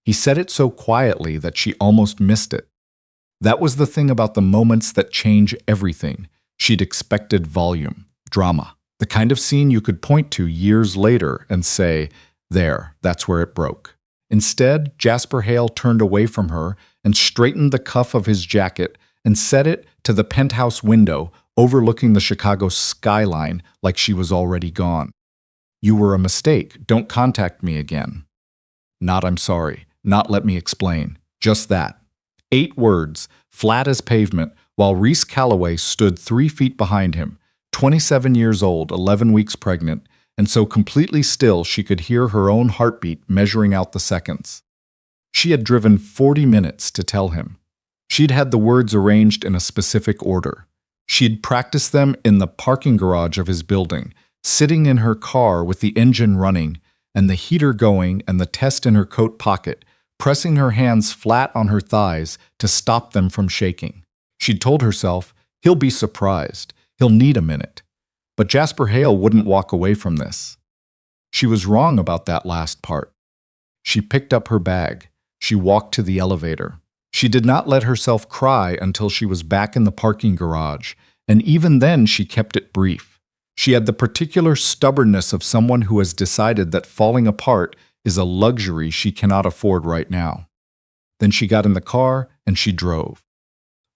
He said it so quietly that she almost missed it. That was the thing about the moments that change everything. She'd expected volume, drama, the kind of scene you could point to years later and say, there, that's where it broke. Instead, Jasper Hale turned away from her and straightened the cuff of his jacket and set it to the penthouse window overlooking the Chicago skyline like she was already gone. You were a mistake. Don't contact me again. Not I'm sorry. Not let me explain. Just that. 8 words, flat as pavement, while Reese Calloway stood 3 feet behind him, 27 years old, 11 weeks pregnant, and so completely still she could hear her own heartbeat measuring out the seconds. She had driven 40 minutes to tell him. She'd had the words arranged in a specific order. She'd practiced them in the parking garage of his building, sitting in her car with the engine running and the heater going and the test in her coat pocket, pressing her hands flat on her thighs to stop them from shaking. She'd told herself, he'll be surprised, he'll need a minute. But Jasper Hale wouldn't walk away from this. She was wrong about that last part. She picked up her bag. She walked to the elevator. She did not let herself cry until she was back in the parking garage, and even then she kept it brief. She had the particular stubbornness of someone who has decided that falling apart is a luxury she cannot afford right now. Then she got in the car and she drove.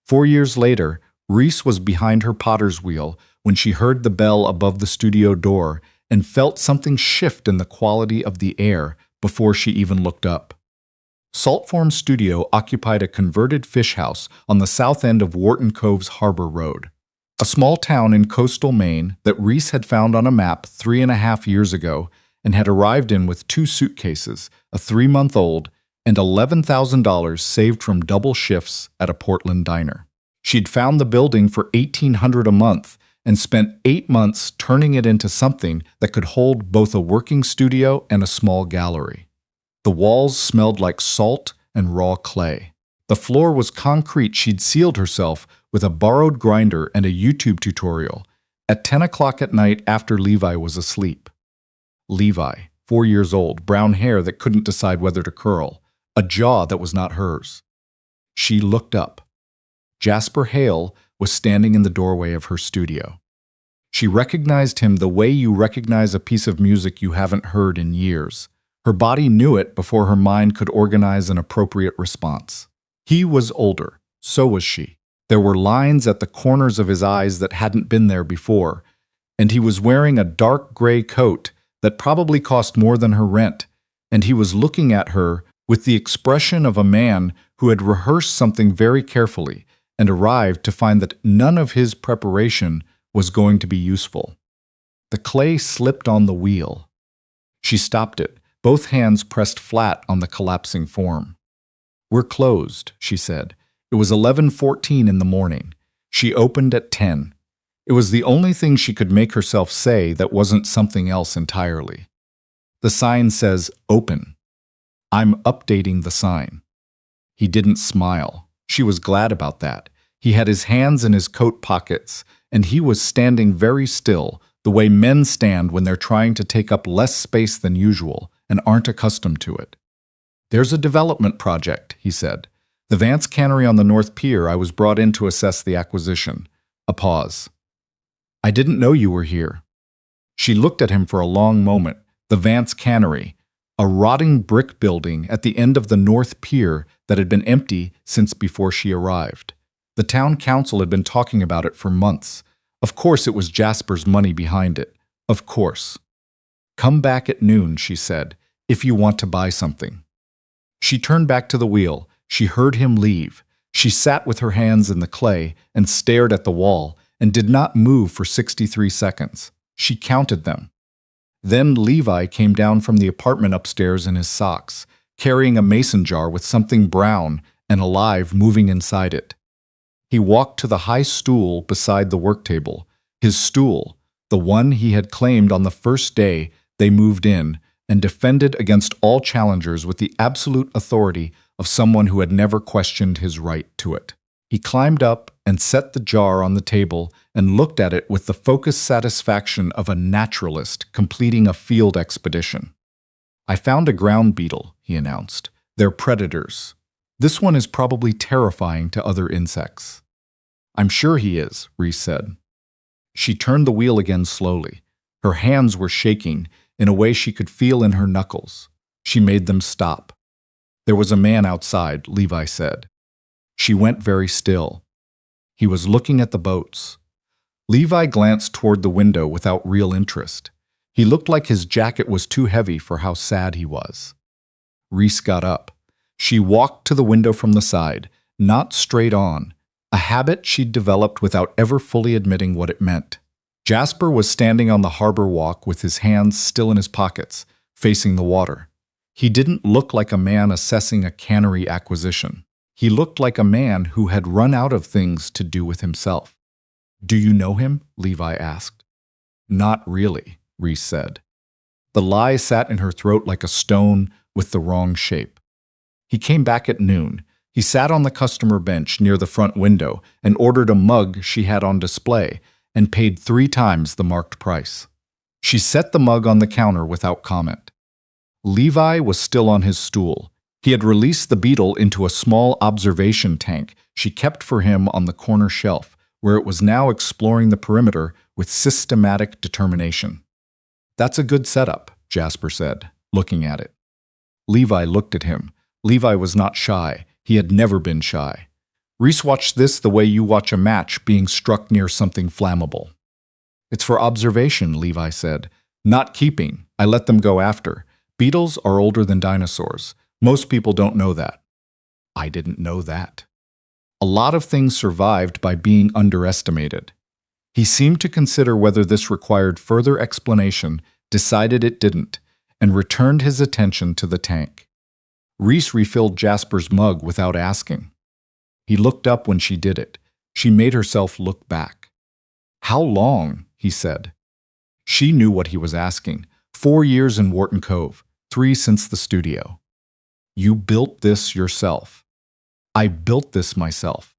4 years later, Reese was behind her potter's wheel when she heard the bell above the studio door and felt something shift in the quality of the air before she even looked up. Saltform Studio occupied a converted fish house on the south end of Wharton Cove's Harbor Road, a small town in coastal Maine that Reese had found on a map 3.5 years ago and had arrived in with 2 suitcases, a 3-month-old, and $11,000 saved from double shifts at a Portland diner. She'd found the building for $1,800 a month and spent 8 months turning it into something that could hold both a working studio and a small gallery. The walls smelled like salt and raw clay. The floor was concrete she'd sealed herself with a borrowed grinder and a YouTube tutorial at 10 o'clock at night after Levi was asleep. Levi, 4 years old, brown hair that couldn't decide whether to curl, a jaw that was not hers. She looked up. Jasper Hale was standing in the doorway of her studio. She recognized him the way you recognize a piece of music you haven't heard in years. Her body knew it before her mind could organize an appropriate response. He was older, so was she. There were lines at the corners of his eyes that hadn't been there before, and he was wearing a dark gray coat that probably cost more than her rent, and he was looking at her with the expression of a man who had rehearsed something very carefully and arrived to find that none of his preparation was going to be useful. The clay slipped on the wheel. She stopped it, both hands pressed flat on the collapsing form. "We're closed," she said. It was 11:14 in the morning. She opened at 10. It was the only thing she could make herself say that wasn't something else entirely. The sign says, "Open." "I'm updating the sign." He didn't smile. She was glad about that. He had his hands in his coat pockets, and he was standing very still, the way men stand when they're trying to take up less space than usual and aren't accustomed to it. "There's a development project," he said. "The Vance Cannery on the North Pier. I was brought in to assess the acquisition." A pause. "I didn't know you were here." She looked at him for a long moment. The Vance Cannery, a rotting brick building at the end of the North Pier that had been empty since before she arrived. The town council had been talking about it for months. Of course it was Jasper's money behind it. Of course. "Come back at noon," she said, "if you want to buy something." She turned back to the wheel. She heard him leave. She sat with her hands in the clay and stared at the wall and did not move for 63 seconds. She counted them. Then Levi came down from the apartment upstairs in his socks, carrying a mason jar with something brown and alive moving inside it. He walked to the high stool beside the work table, his stool, the one he had claimed on the first day they moved in, and defended against all challengers with the absolute authority of someone who had never questioned his right to it. He climbed up and set the jar on the table and looked at it with the focused satisfaction of a naturalist completing a field expedition. "I found a ground beetle," he announced. They're predators. This one is probably terrifying to other insects. I'm sure he is, Reese said. She turned the wheel again slowly. Her hands were shaking in a way she could feel in her knuckles. She made them stop. There was a man outside, Levi said. She went very still. He was looking at the boats. Levi glanced toward the window without real interest. He looked like his jacket was too heavy for how sad he was. Reese got up. She walked to the window from the side, not straight on, a habit she'd developed without ever fully admitting what it meant. Jasper was standing on the harbor walk with his hands still in his pockets, facing the water. He didn't look like a man assessing a cannery acquisition. He looked like a man who had run out of things to do with himself. "Do you know him?" Levi asked. "Not really," Reese said. The lie sat in her throat like a stone with the wrong shape. He came back at noon. He sat on the customer bench near the front window and ordered a mug she had on display and paid 3 times the marked price. She set the mug on the counter without comment. Levi was still on his stool. He had released the beetle into a small observation tank she kept for him on the corner shelf, where it was now exploring the perimeter with systematic determination. "That's a good setup," Jasper said, looking at it. Levi looked at him. Levi was not shy. He had never been shy. Reese watched this the way you watch a match being struck near something flammable. "It's for observation," Levi said. "Not keeping. I let them go after. Beetles are older than dinosaurs. Most people don't know that." "I didn't know that." A lot of things survived by being underestimated. He seemed to consider whether this required further explanation, decided it didn't, and returned his attention to the tank. Reese refilled Jasper's mug without asking. He looked up when she did it. She made herself look back. "How long?" he said. She knew what he was asking. 4 years in Wharton Cove, 3 since the studio. "You built this yourself." "I built this myself."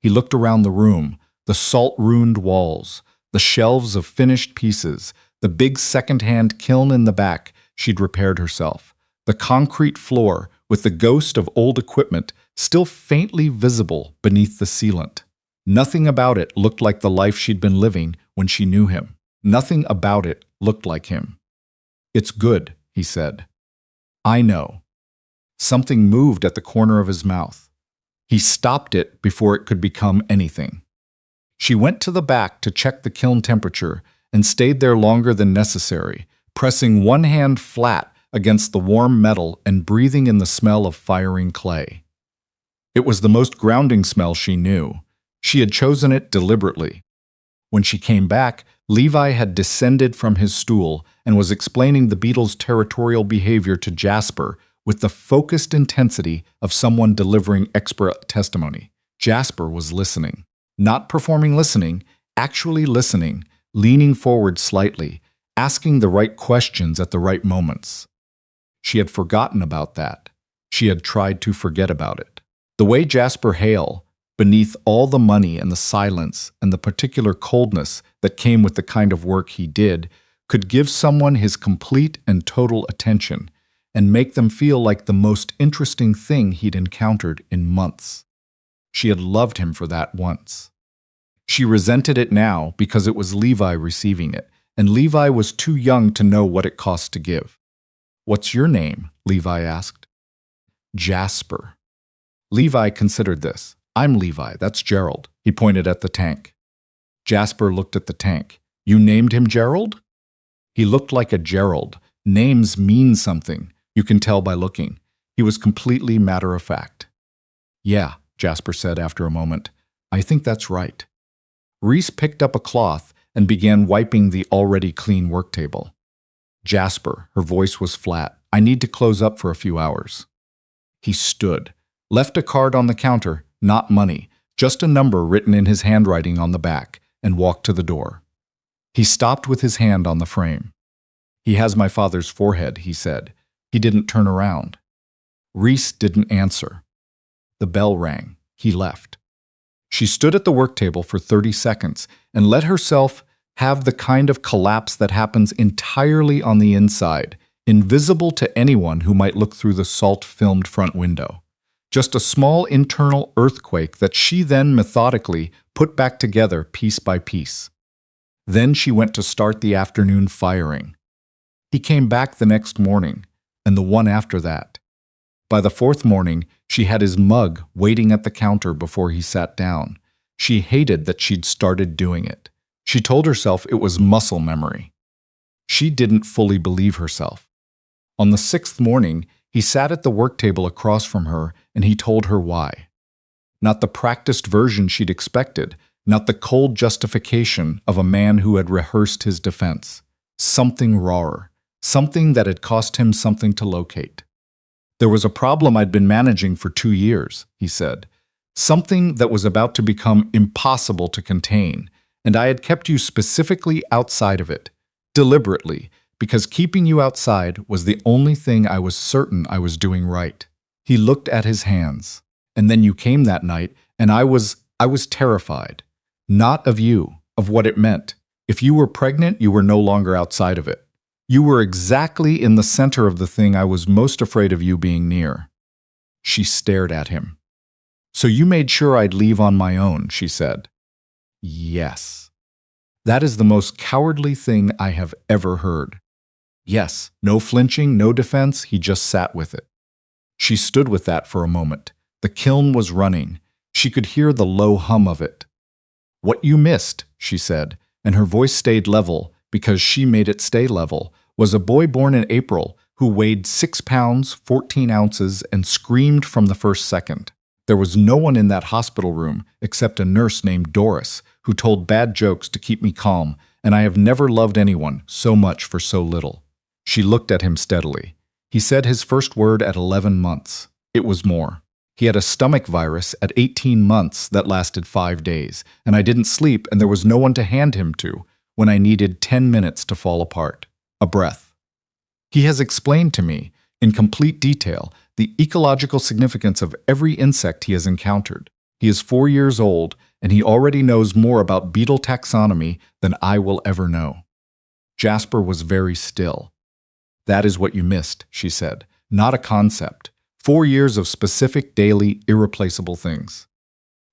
He looked around the room, the salt-ruined walls, the shelves of finished pieces, the big second-hand kiln in the back she'd repaired herself, the concrete floor with the ghost of old equipment still faintly visible beneath the sealant. Nothing about it looked like the life she'd been living when she knew him. Nothing about it looked like him. "It's good," he said. "I know." Something moved at the corner of his mouth. He stopped it before it could become anything. She went to the back to check the kiln temperature and stayed there longer than necessary, pressing one hand flat against the warm metal and breathing in the smell of firing clay. It was the most grounding smell she knew. She had chosen it deliberately. When she came back, Levi had descended from his stool and was explaining the beetle's territorial behavior to Jasper with the focused intensity of someone delivering expert testimony. Jasper was listening. Not performing listening, actually listening, leaning forward slightly, asking the right questions at the right moments. She had forgotten about that. She had tried to forget about it. The way Jasper Hale, beneath all the money and the silence and the particular coldness that came with the kind of work he did, could give someone his complete and total attention and make them feel like the most interesting thing he'd encountered in months. She had loved him for that once. She resented it now because it was Levi receiving it, and Levi was too young to know what it cost to give. "What's your name?" Levi asked. "Jasper." Levi considered this. "I'm Levi, that's Gerald." He pointed at the tank. Jasper looked at the tank. "You named him Gerald?" He looked like a Gerald. Names mean something. You can tell by looking. He was completely matter-of-fact. "Yeah," Jasper said after a moment. "I think that's right." Reese picked up a cloth and began wiping the already clean work table. "Jasper," her voice was flat, "I need to close up for a few hours." He stood, left a card on the counter, not money, just a number written in his handwriting on the back, and walked to the door. He stopped with his hand on the frame. "He has my father's forehead," he said. He didn't turn around. Reese didn't answer. The bell rang. He left. She stood at the work table for 30 seconds and let herself have the kind of collapse that happens entirely on the inside, invisible to anyone who might look through the salt-filmed front window. Just a small internal earthquake that she then methodically put back together piece by piece. Then she went to start the afternoon firing. He came back the next morning, and the one after that. By the fourth morning, she had his mug waiting at the counter before he sat down. She hated that she'd started doing it. She told herself it was muscle memory. She didn't fully believe herself. On the sixth morning, he sat at the work table across from her and he told her why. Not the practiced version she'd expected, not the cold justification of a man who had rehearsed his defense. Something rawer, something that had cost him something to locate. There was a problem I'd been managing for 2 years, he said. Something that was about to become impossible to contain, and I had kept you specifically outside of it, deliberately, because keeping you outside was the only thing I was certain I was doing right. He looked at his hands. And then you came that night, and I was terrified. Not of you, of what it meant. If you were pregnant, you were no longer outside of it. You were exactly in the center of the thing I was most afraid of you being near. She stared at him. So you made sure I'd leave on my own, she said. Yes. That is the most cowardly thing I have ever heard. Yes, no flinching, no defense, he just sat with it. She stood with that for a moment. The kiln was running. She could hear the low hum of it. What you missed, she said, and her voice stayed level because she made it stay level, was a boy born in April who weighed 6 pounds, 14 ounces, and screamed from the first second. There was no one in that hospital room except a nurse named Doris who told bad jokes to keep me calm, and I have never loved anyone so much for so little. She looked at him steadily. He said his first word at 11 months. It was more. He had a stomach virus at 18 months that lasted 5 days, and I didn't sleep and there was no one to hand him to when I needed 10 minutes to fall apart. A breath. He has explained to me, in complete detail, the ecological significance of every insect he has encountered. He is 4 years old, and he already knows more about beetle taxonomy than I will ever know. Jasper was very still. That is what you missed, she said. Not a concept. 4 years of specific, daily, irreplaceable things.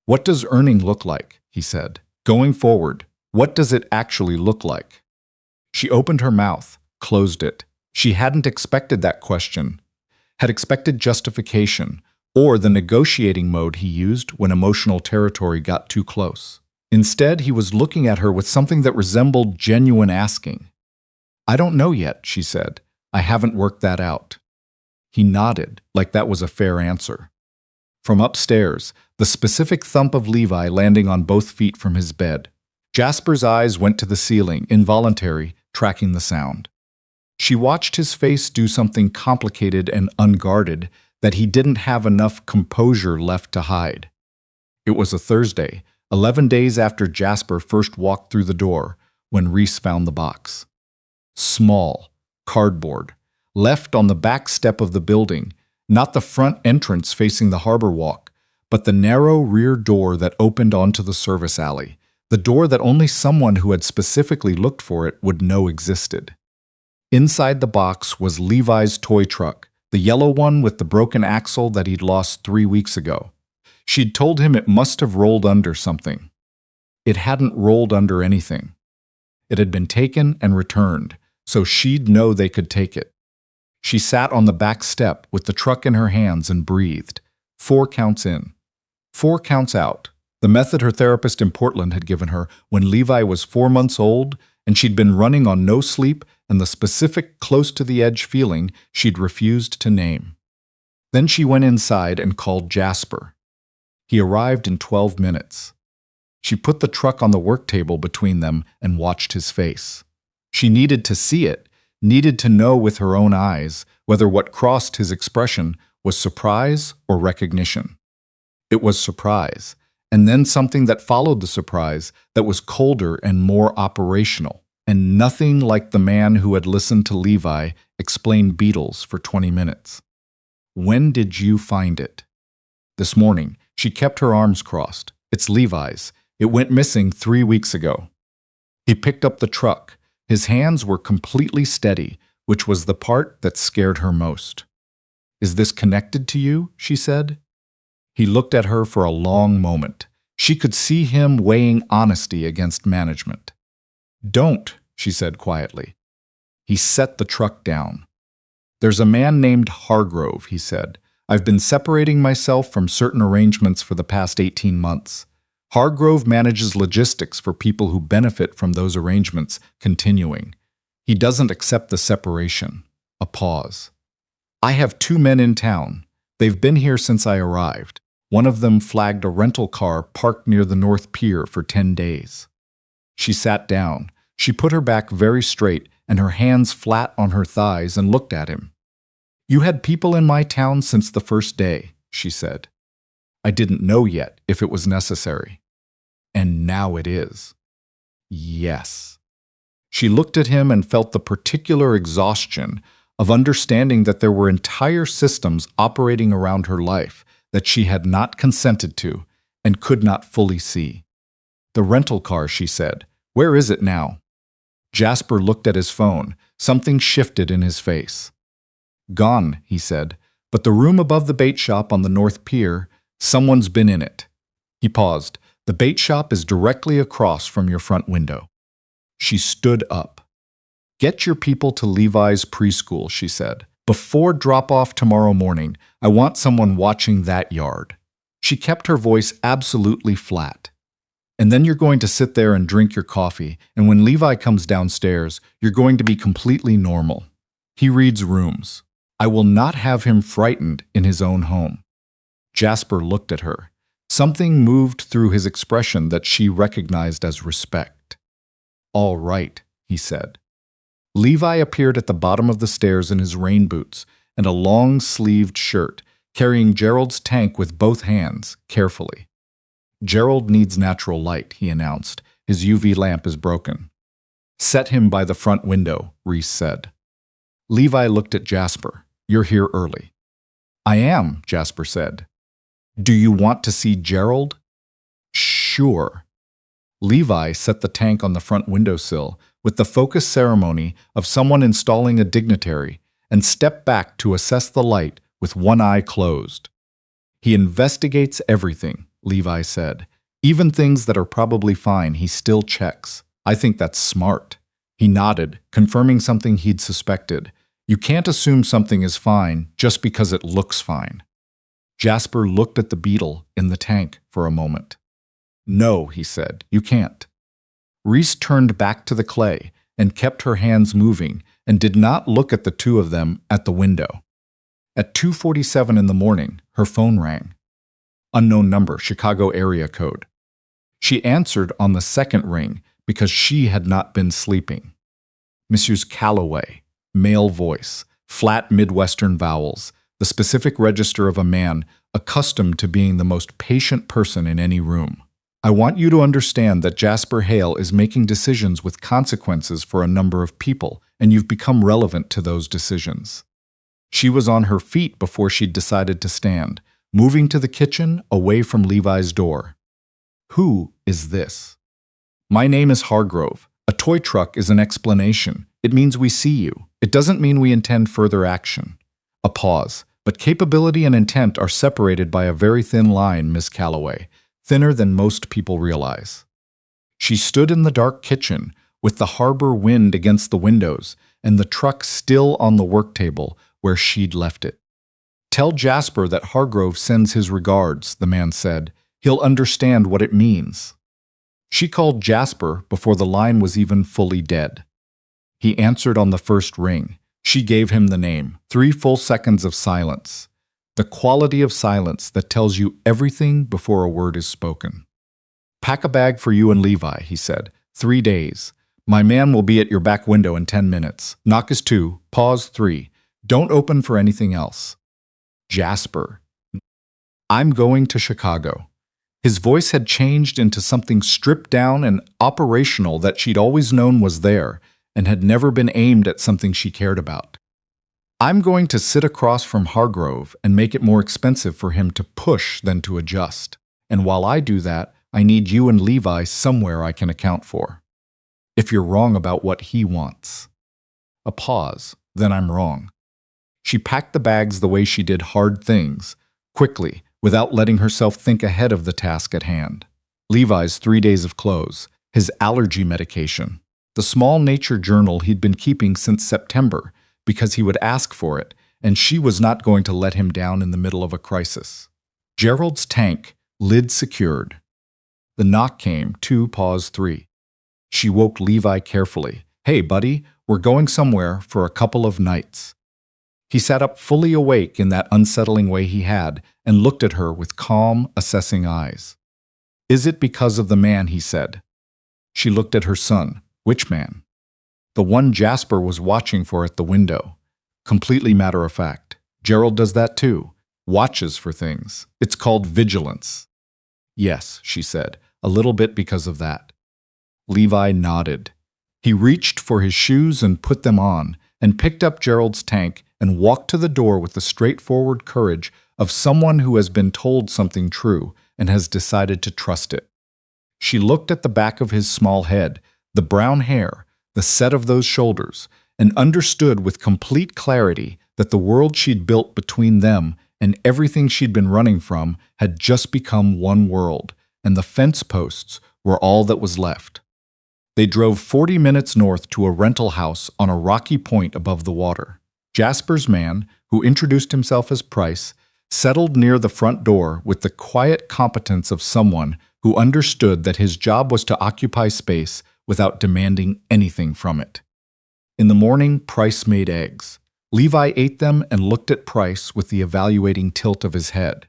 What does earning look like? He said. Going forward, what does it actually look like? She opened her mouth, closed it. She hadn't expected that question, had expected justification, or the negotiating mode he used when emotional territory got too close. Instead, he was looking at her with something that resembled genuine asking. I don't know yet, she said. I haven't worked that out. He nodded, like that was a fair answer. From upstairs, the specific thump of Levi landing on both feet from his bed. Jasper's eyes went to the ceiling, involuntary, tracking the sound. She watched his face do something complicated and unguarded that he didn't have enough composure left to hide. It was a Thursday, 11 days after Jasper first walked through the door, when Reese found the box. Small, cardboard, left on the back step of the building, not the front entrance facing the harbor walk, but the narrow rear door that opened onto the service alley, the door that only someone who had specifically looked for it would know existed. Inside the box was Levi's toy truck, the yellow one with the broken axle that he'd lost 3 weeks ago. She'd told him it must have rolled under something. It hadn't rolled under anything. It had been taken and returned, so she'd know they could take it. She sat on the back step with the truck in her hands and breathed. 4 counts in. 4 counts out. The method her therapist in Portland had given her when Levi was 4 months old and she'd been running on no sleep and the specific close-to-the-edge feeling she'd refused to name. Then she went inside and called Jasper. He arrived in 12 minutes. She put the truck on the work table between them and watched his face. She needed to see it, needed to know with her own eyes whether what crossed his expression was surprise or recognition. It was surprise, and then something that followed the surprise that was colder and more operational, and nothing like the man who had listened to Levi explain beetles for 20 minutes. When did you find it? This morning, she kept her arms crossed. It's Levi's. It went missing 3 weeks ago. He picked up the truck. His hands were completely steady, which was the part that scared her most. "Is this connected to you?" she said. He looked at her for a long moment. She could see him weighing honesty against management. "Don't," she said quietly. He set the truck down. "There's a man named Hargrove," he said. "I've been separating myself from certain arrangements for the past 18 months. Hargrove manages logistics for people who benefit from those arrangements continuing. He doesn't accept the separation." A pause. "I have 2 men in town. They've been here since I arrived. One of them flagged a rental car parked near the North Pier for 10 days. She sat down. She put her back very straight and her hands flat on her thighs and looked at him. "You had people in my town since the first day," she said. "I didn't know yet if it was necessary. And now it is." "Yes." She looked at him and felt the particular exhaustion of understanding that there were entire systems operating around her life that she had not consented to and could not fully see. "The rental car," she said. "Where is it now?" Jasper looked at his phone. Something shifted in his face. "Gone," he said. "But the room above the bait shop on the North Pier, someone's been in it." He paused. "The bait shop is directly across from your front window." She stood up. "Get your people to Levi's preschool," she said. "Before drop-off tomorrow morning, I want someone watching that yard." She kept her voice absolutely flat. "And then you're going to sit there and drink your coffee, and when Levi comes downstairs, you're going to be completely normal. He reads rooms. I will not have him frightened in his own home." Jasper looked at her. Something moved through his expression that she recognized as respect. "All right," he said. Levi appeared at the bottom of the stairs in his rain boots and a long-sleeved shirt, carrying Gerald's tank with both hands, carefully. "Gerald needs natural light," he announced. "His UV lamp is broken." "Set him by the front window," Reese said. Levi looked at Jasper. "You're here early." "I am," Jasper said. "Do you want to see Gerald?" "Sure." Levi set the tank on the front windowsill with the focus ceremony of someone installing a dignitary and stepped back to assess the light with one eye closed. "He investigates everything," Levi said. "Even things that are probably fine, he still checks. I think that's smart." He nodded, confirming something he'd suspected. You can't assume something is fine just because it looks fine. Jasper looked at the beetle in the tank for a moment. "No," he said, "you can't." Reese turned back to the clay and kept her hands moving and did not look at the two of them at the window. At 2:47 in the morning, her phone rang. Unknown number, Chicago area code. She answered on the second ring because she had not been sleeping. Mrs. Calloway, male voice, flat Midwestern vowels, the specific register of a man accustomed to being the most patient person in any room. "I want you to understand that Jasper Hale is making decisions with consequences for a number of people, and you've become relevant to those decisions." She was on her feet before she'd decided to stand, moving to the kitchen away from Levi's door. "Who is this?" "My name is Hargrove. A toy truck is an explanation. It means we see you. It doesn't mean we intend further action." A pause. "But capability and intent are separated by a very thin line, Miss Calloway, thinner than most people realize." She stood in the dark kitchen, with the harbor wind against the windows and the truck still on the work table where she'd left it. "Tell Jasper that Hargrove sends his regards," the man said. "He'll understand what it means." She called Jasper before the line was even fully dead. He answered on the first ring. She gave him the name. 3 full seconds of silence. The quality of silence that tells you everything before a word is spoken. "Pack a bag for you and Levi," he said. 3 days. My man will be at your back window in 10 minutes. Knock is 2. Pause 3. Don't open for anything else. Jasper. "I'm going to Chicago." His voice had changed into something stripped down and operational that she'd always known was there and had never been aimed at something she cared about. "I'm going to sit across from Hargrove and make it more expensive for him to push than to adjust. And while I do that, I need you and Levi somewhere I can account for. If you're wrong about what he wants." A pause. Then I'm wrong. She packed the bags the way she did hard things, quickly, without letting herself think ahead of the task at hand. Levi's 3 days of clothes, his allergy medication, the small nature journal he'd been keeping since September because he would ask for it, and she was not going to let him down in the middle of a crisis. Gerald's tank, lid secured. The knock came, 2 pause 3. She woke Levi carefully. Hey, buddy, we're going somewhere for a couple of nights. He sat up fully awake in that unsettling way he had and looked at her with calm, assessing eyes. Is it because of the man, he said. She looked at her son. Which man? The one Jasper was watching for at the window. Completely matter of fact. Gerald does that too. Watches for things. It's called vigilance. Yes, she said, a little bit because of that. Levi nodded. He reached for his shoes and put them on, and picked up Gerald's tank and walked to the door with the straightforward courage of someone who has been told something true and has decided to trust it. She looked at the back of his small head, the brown hair, the set of those shoulders, and understood with complete clarity that the world she'd built between them and everything she'd been running from had just become one world, and the fence posts were all that was left. They drove 40 minutes north to a rental house on a rocky point above the water. Jasper's man, who introduced himself as Price, settled near the front door with the quiet competence of someone who understood that his job was to occupy space without demanding anything from it. In the morning, Price made eggs. Levi ate them and looked at Price with the evaluating tilt of his head.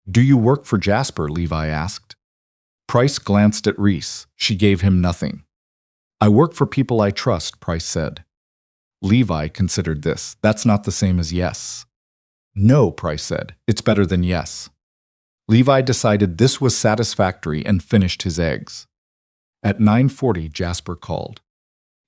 Do you work for Jasper? Levi asked. Price glanced at Reese. She gave him nothing. I work for people I trust, Price said. Levi considered this. That's not the same as yes. No, Price said. It's better than yes. Levi decided this was satisfactory and finished his eggs. At 9:40, Jasper called.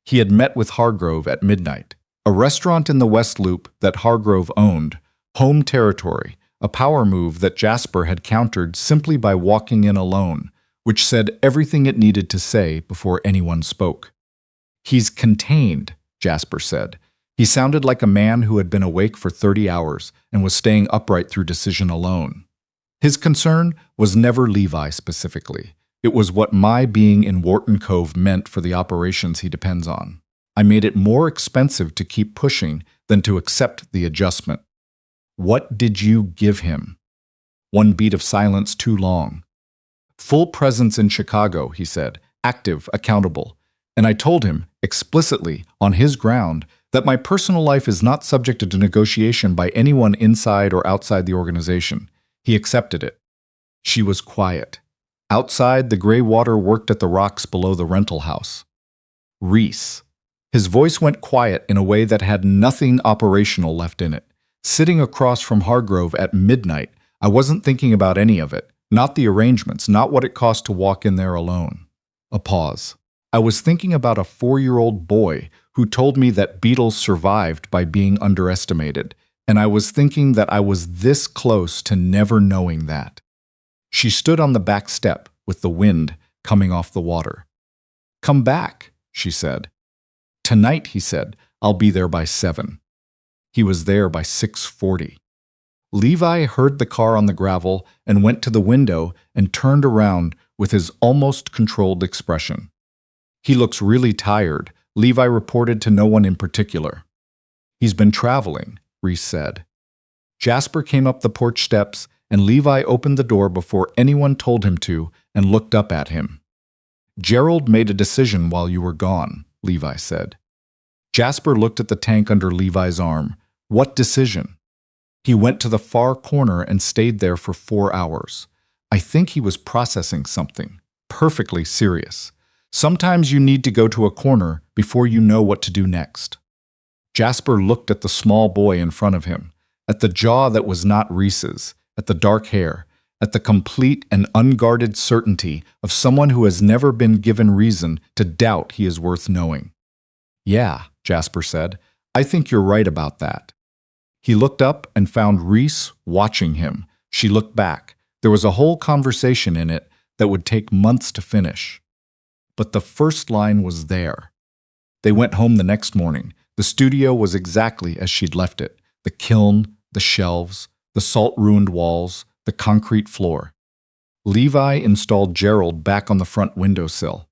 He had met with Hargrove at midnight, a restaurant in the West Loop that Hargrove owned, home territory, a power move that Jasper had countered simply by walking in alone, which said everything it needed to say before anyone spoke. He's contained, Jasper said. He sounded like a man who had been awake for 30 hours and was staying upright through decision alone. His concern was never Levi specifically. It was what my being in Wharton Cove meant for the operations he depends on. I made it more expensive to keep pushing than to accept the adjustment. What did you give him? One beat of silence too long. Full presence in Chicago, he said, active, accountable. And I told him, explicitly, on his ground, that my personal life is not subject to negotiation by anyone inside or outside the organization. He accepted it. She was quiet. Outside, the gray water worked at the rocks below the rental house. Reese. His voice went quiet in a way that had nothing operational left in it. Sitting across from Hargrove at midnight, I wasn't thinking about any of it. Not the arrangements, not what it cost to walk in there alone. A pause. I was thinking about a 4-year-old boy who told me that beetles survived by being underestimated, and I was thinking that I was this close to never knowing that. She stood on the back step with the wind coming off the water. Come back, she said. Tonight, he said, I'll be there by 7. He was there by 6:40. Levi heard the car on the gravel and went to the window and turned around with his almost controlled expression. He looks really tired, Levi reported to no one in particular. He's been traveling, Reese said. Jasper came up the porch steps and Levi opened the door before anyone told him to and looked up at him. Gerald made a decision while you were gone, Levi said. Jasper looked at the tank under Levi's arm. What decision? He went to the far corner and stayed there for 4 hours. I think he was processing something. Perfectly serious. Sometimes you need to go to a corner before you know what to do next. Jasper looked at the small boy in front of him, at the jaw that was not Reese's, at the dark hair, at the complete and unguarded certainty of someone who has never been given reason to doubt he is worth knowing. Yeah, Jasper said, I think you're right about that. He looked up and found Reese watching him. She looked back. There was a whole conversation in it that would take months to finish. But the first line was there. They went home the next morning. The studio was exactly as she'd left it. The kiln, the shelves, the salt-ruined walls, the concrete floor. Levi installed Gerald back on the front windowsill.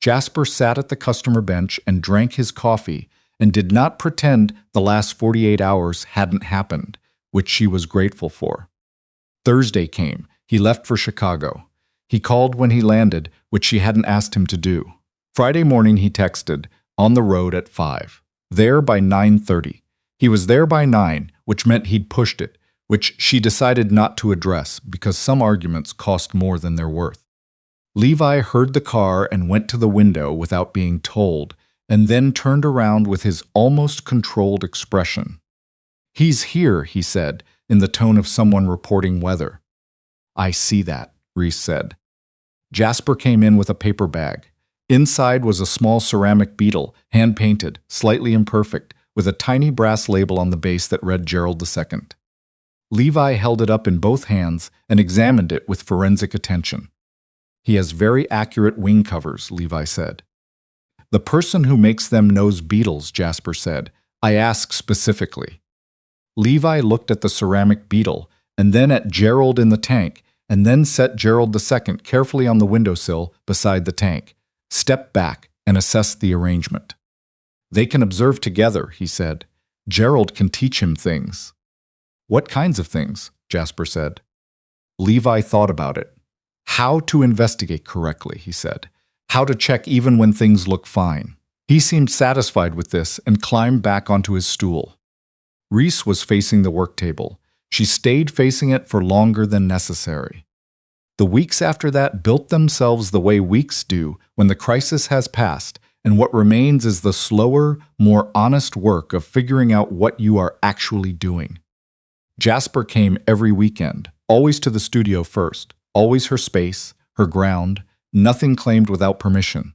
Jasper sat at the customer bench and drank his coffee and did not pretend the last 48 hours hadn't happened, which she was grateful for. Thursday came. He left for Chicago. He called when he landed, which she hadn't asked him to do. Friday morning he texted, on the road at 5. There by 9:30. He was there by 9, which meant he'd pushed it, which she decided not to address because some arguments cost more than they're worth. Levi heard the car and went to the window without being told, and then turned around with his almost controlled expression. "He's here," he said, in the tone of someone reporting weather. "I see that," Reese said. Jasper came in with a paper bag. Inside was a small ceramic beetle, hand-painted, slightly imperfect, with a tiny brass label on the base that read Gerald II. Levi held it up in both hands and examined it with forensic attention. "He has very accurate wing covers," Levi said. "The person who makes them knows beetles," Jasper said. "I ask specifically." Levi looked at the ceramic beetle, and then at Gerald in the tank, and then set Gerald II carefully on the windowsill beside the tank, stepped back, and assessed the arrangement. "They can observe together," he said. "Gerald can teach him things." "What kinds of things?" Jasper said. Levi thought about it. "How to investigate correctly," he said. "How to check even when things look fine." He seemed satisfied with this and climbed back onto his stool. Reese was facing the work table. She stayed facing it for longer than necessary. The weeks after that built themselves the way weeks do when the crisis has passed, and what remains is the slower, more honest work of figuring out what you are actually doing. Jasper came every weekend, always to the studio first, always her space, her ground, nothing claimed without permission.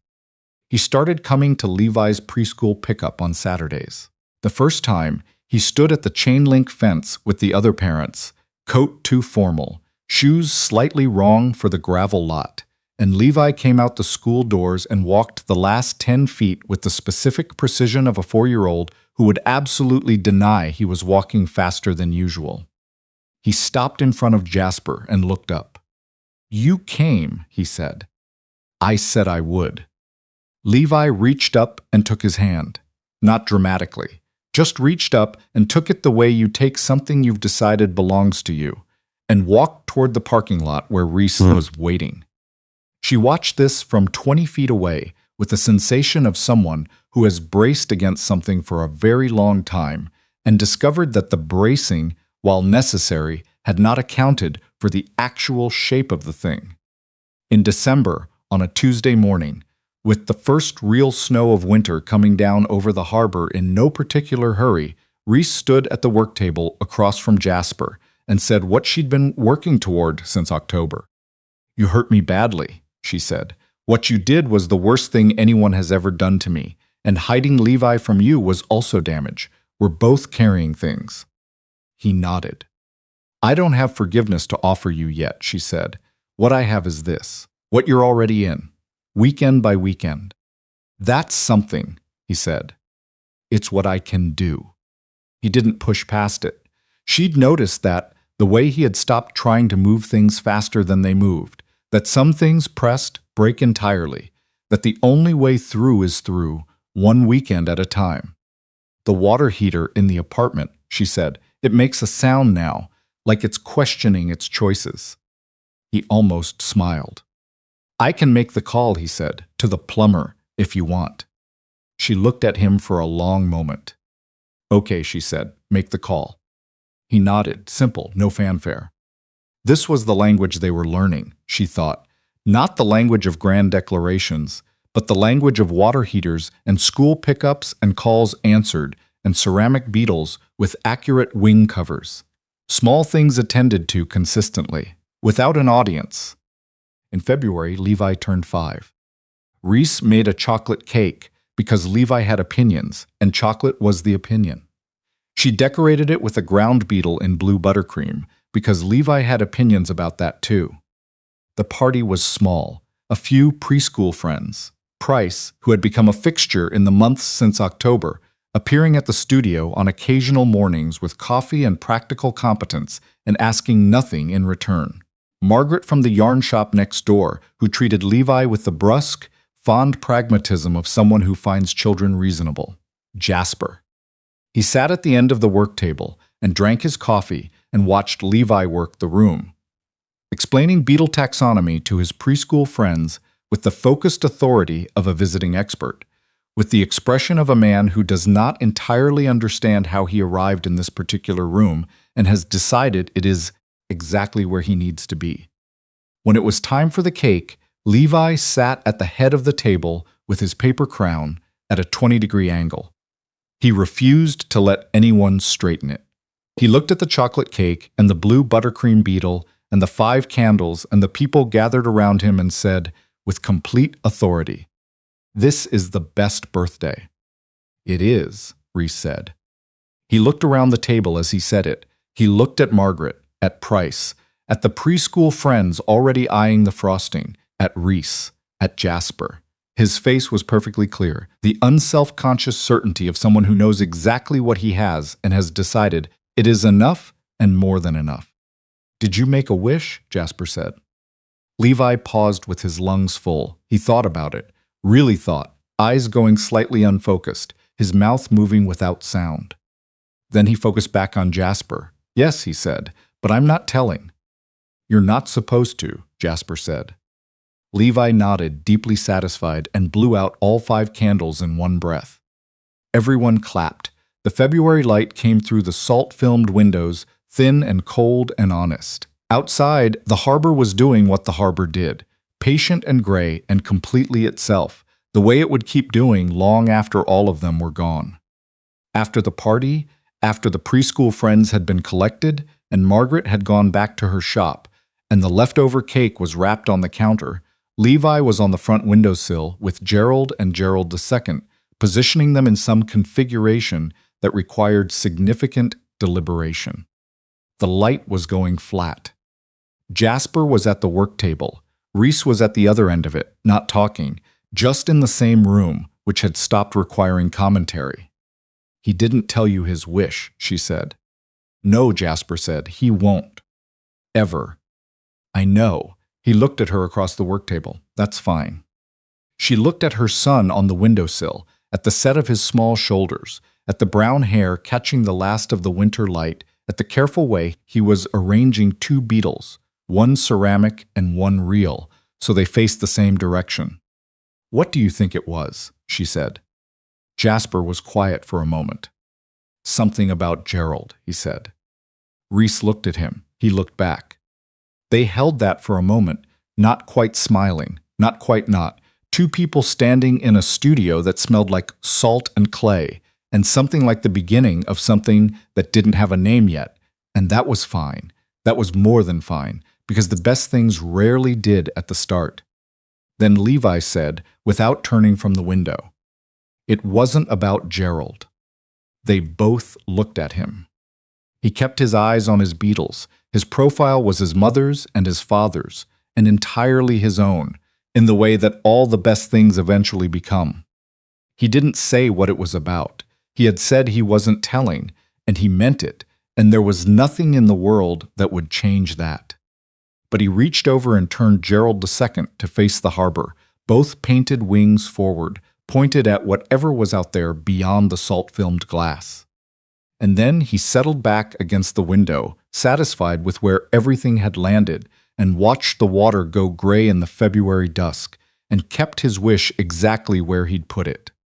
He started coming to Levi's preschool pickup on Saturdays. The first time, he stood at the chain-link fence with the other parents, coat too formal, shoes slightly wrong for the gravel lot, and Levi came out the school doors and walked the last 10 feet with the specific precision of a 4-year-old who would absolutely deny he was walking faster than usual. He stopped in front of Jasper and looked up. "You came," he said. "I said I would." Levi reached up and took his hand, not dramatically. Just reached up and took it the way you take something you've decided belongs to you, and walked toward the parking lot where Reese was waiting. She watched this from 20 feet away with the sensation of someone who has braced against something for a very long time and discovered that the bracing, while necessary, had not accounted for the actual shape of the thing. In December, on a Tuesday morning, with the first real snow of winter coming down over the harbor in no particular hurry, Reese stood at the work table across from Jasper and said what she'd been working toward since October. "You hurt me badly," she said. "What you did was the worst thing anyone has ever done to me, and hiding Levi from you was also damage. We're both carrying things." He nodded. "I don't have forgiveness to offer you yet," she said. "What I have is this, what you're already in. Weekend by weekend." "That's something," he said. "It's what I can do." He didn't push past it. She'd noticed that, the way he had stopped trying to move things faster than they moved, that some things pressed break entirely, that the only way through is through, one weekend at a time. "The water heater in the apartment," she said, "it makes a sound now, like it's questioning its choices." He almost smiled. "I can make the call," he said, "to the plumber, if you want." She looked at him for a long moment. "Okay," she said, "make the call." He nodded, simple, no fanfare. This was the language they were learning, she thought, not the language of grand declarations, but the language of water heaters and school pickups and calls answered and ceramic beetles with accurate wing covers. Small things attended to consistently, without an audience. In February, Levi turned 5. Reese made a chocolate cake because Levi had opinions, and chocolate was the opinion. She decorated it with a ground beetle in blue buttercream because Levi had opinions about that too. The party was small, a few preschool friends. Price, who had become a fixture in the months since October, appearing at the studio on occasional mornings with coffee and practical competence and asking nothing in return. Margaret from the yarn shop next door, who treated Levi with the brusque, fond pragmatism of someone who finds children reasonable. Jasper. He sat at the end of the work table and drank his coffee and watched Levi work the room, explaining beetle taxonomy to his preschool friends with the focused authority of a visiting expert, with the expression of a man who does not entirely understand how he arrived in this particular room and has decided it is exactly where he needs to be. When it was time for the cake, Levi sat at the head of the table with his paper crown at a 20-degree angle. He refused to let anyone straighten it. He looked at the chocolate cake and the blue buttercream beetle and the 5 candles and the people gathered around him and said, with complete authority, "This is the best birthday." "It is," Reese said. He looked around the table as he said it. He looked at Margaret, at Price, at the preschool friends already eyeing the frosting, at Reese, at Jasper. His face was perfectly clear, the unself-conscious certainty of someone who knows exactly what he has and has decided it is enough and more than enough. "Did you make a wish?" Jasper said. Levi paused with his lungs full. He thought about it, really thought, eyes going slightly unfocused, his mouth moving without sound. Then he focused back on Jasper. "Yes," he said, "but I'm not telling." "You're not supposed to," Jasper said. Levi nodded, deeply satisfied, and blew out all 5 candles in one breath. Everyone clapped. The February light came through the salt-filmed windows, thin and cold and honest. Outside, the harbor was doing what the harbor did, patient and gray and completely itself, the way it would keep doing long after all of them were gone. After the party, after the preschool friends had been collected, and Margaret had gone back to her shop, and the leftover cake was wrapped on the counter, Levi was on the front windowsill with Gerald and Gerald II, positioning them in some configuration that required significant deliberation. The light was going flat. Jasper was at the work table. Reese was at the other end of it, not talking, just in the same room, which had stopped requiring commentary. "He didn't tell you his wish," she said. "No," Jasper said, "he won't. Ever." "I know." He looked at her across the work table. "That's fine." She looked at her son on the windowsill, at the set of his small shoulders, at the brown hair catching the last of the winter light, at the careful way he was arranging 2 beetles, one ceramic and one real, so they faced the same direction. "What do you think it was?" she said. Jasper was quiet for a moment. "Something about Gerald," he said. Reese looked at him. He looked back. They held that for a moment, not quite smiling, not quite not. 2 people standing in a studio that smelled like salt and clay, and something like the beginning of something that didn't have a name yet. And that was fine. That was more than fine, because the best things rarely did at the start. Then Levi said, without turning from the window, "It wasn't about Gerald." They both looked at him. He kept his eyes on his beetles. His profile was his mother's and his father's, and entirely his own, in the way that all the best things eventually become. He didn't say what it was about. He had said he wasn't telling, and he meant it, and there was nothing in the world that would change that. But he reached over and turned Gerald II to face the harbor, both painted wings forward, pointed at whatever was out there beyond the salt-filmed glass. And then he settled back against the window, satisfied with where everything had landed, and watched the water go gray in the February dusk, and kept his wish exactly where he'd put it.